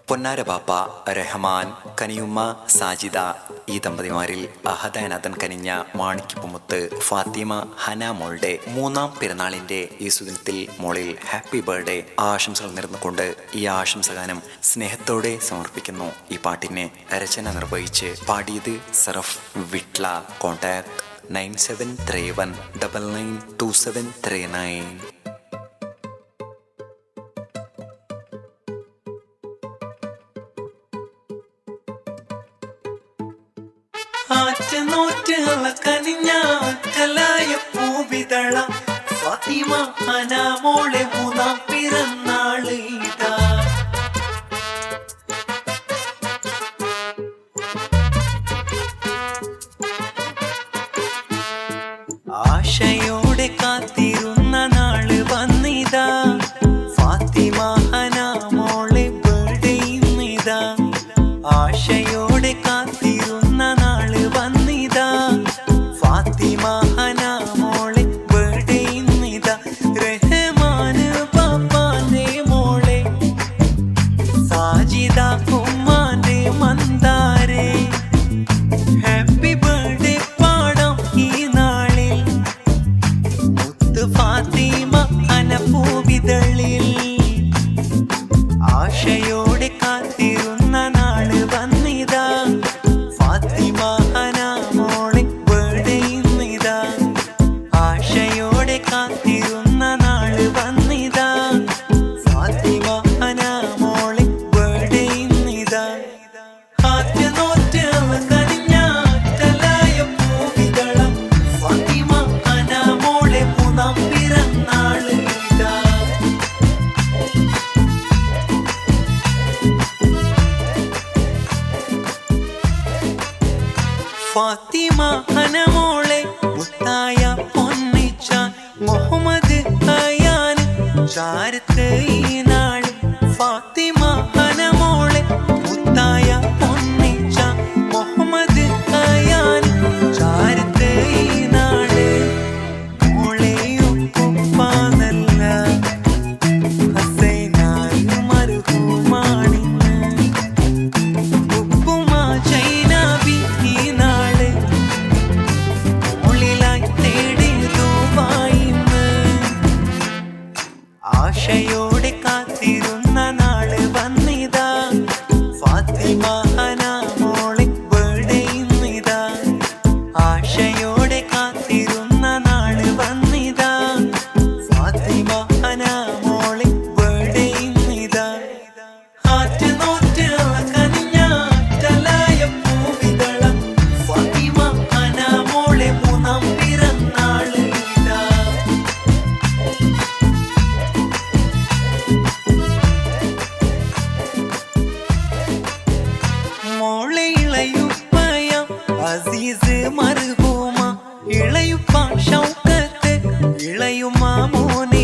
പൊന്നാര ബാപ്പ, റഹ്മാൻ, കനിയുമ്മ സാജിദ ഈ ദമ്പതിമാരിൽ അഹദാനദൻ കനിഞ്ഞ മാണിക്യപ്പുമുത്ത് ഫാത്തിമ ഹന മോളുടെ 3ാം പിറന്നാളിന്റെ ഈ സുദിനത്തിൽ മോളിൽ ഹാപ്പി ബർത്ത്ഡേ ആശംസകൾ നേർന്നുകൊണ്ട് ഈ ആശംസഗാനം സ്നേഹത്തോടെ സമർപ്പിക്കുന്നു. ഈ പാട്ടിനെ രചന നിർവഹിച്ച് പാടിയത് സറഫ് വിട്ല. കോൺടാക്ട് 9731992739. കനിഞ്ഞാലായ പൂവിതള ഫാത്തിമ ഹന മോളെ 3ാം പിറന്നാള് ഇതാ. ആശയോടെ കാത്തിരുന്ന നാള് വന്നിതാ. ഫാത്തിമ ഹന മോളെ ബർത്ത്ഡേ ഇന്നിതാ. ആശയോടെ കാത്തിരുന്ന നാള് വന്നിതാ. ഫാത്തിമ ഹന മോളെ ബർത്ത്ഡേ ഇന്നിതാ. റഹ്മാന് പാപ്പാന്റെ മോളെ സാജിദ ഉമ്മാന്റെ മന്ദാരെ ഹാപ്പി ബർത്ത്ഡേ പാടാം ഈ നാളിൽ. മുത്ത് ഫാത്തിമ ഹന പൂവിതളിൽ. ആശയോടെ കാത്തിരുന്ന നാള് വന്നിതാ. ഫാത്തിമ ഹന മോളെ ബർത്ത്ഡേ ഇന്നിതാ. ആശയോടെ കാത്തിരുന്ന നാള് വന്നിതാ. ഫാത്തിമ ഹന മോളെ ബർത്ത്ഡേ ഇന്നിതാ. കനിഞ്ഞാലായ പൂവിതളം ഫാത്തിമ ഹന മോളെ 3ാം പിറന്നാള് ഇതാ. ഫാത്തിമ ഹന മോളെ മുത്തായ പൊന്നിച്ച മുഹമ്മദ് അയാൻ ചാരത്ത് ഈ നാട്. ഫാത്തിമ ഹന മോളെ മുത്തായ പൊന്നിച്ച മുഹമ്മദ് അയാൻ ചാരത്ത് ഈ നാട്. മോളെയും ഉപ്പാന്നല്ല ഹസൈനായി മർഹൂമാണിന്ന്. ഉപ്പുമ ചൈനാബി ഈ നാള് മോളിലായി തേടി ദുബായിന്ന്. ആശയോടെ കാത്തിരുന്ന നാള് വന്നിതാ. ഫാത്തിമ ഹന മോളെ ബർത്ത്ഡേ ഇന്നിതാ. ആശയോടെ കാത്തിരുന്ന നാള് വന്നിതാ. ഫാത്തിമ ഹന മോളെ ബർത്ത്ഡേ ഇന്നിതാ. കനിഞ്ഞാലായ പൂവിതളം ഫാത്തിമ ഹന മോളെ 3ാം പിറന്നാള് ഇതാ. മോളെ ഇളയുപ്പയ അസീസ് മർഹൂമ. ഇളയുപ്പ ഷൗക്കത്ത് ഇളയുമ്മ മോനെ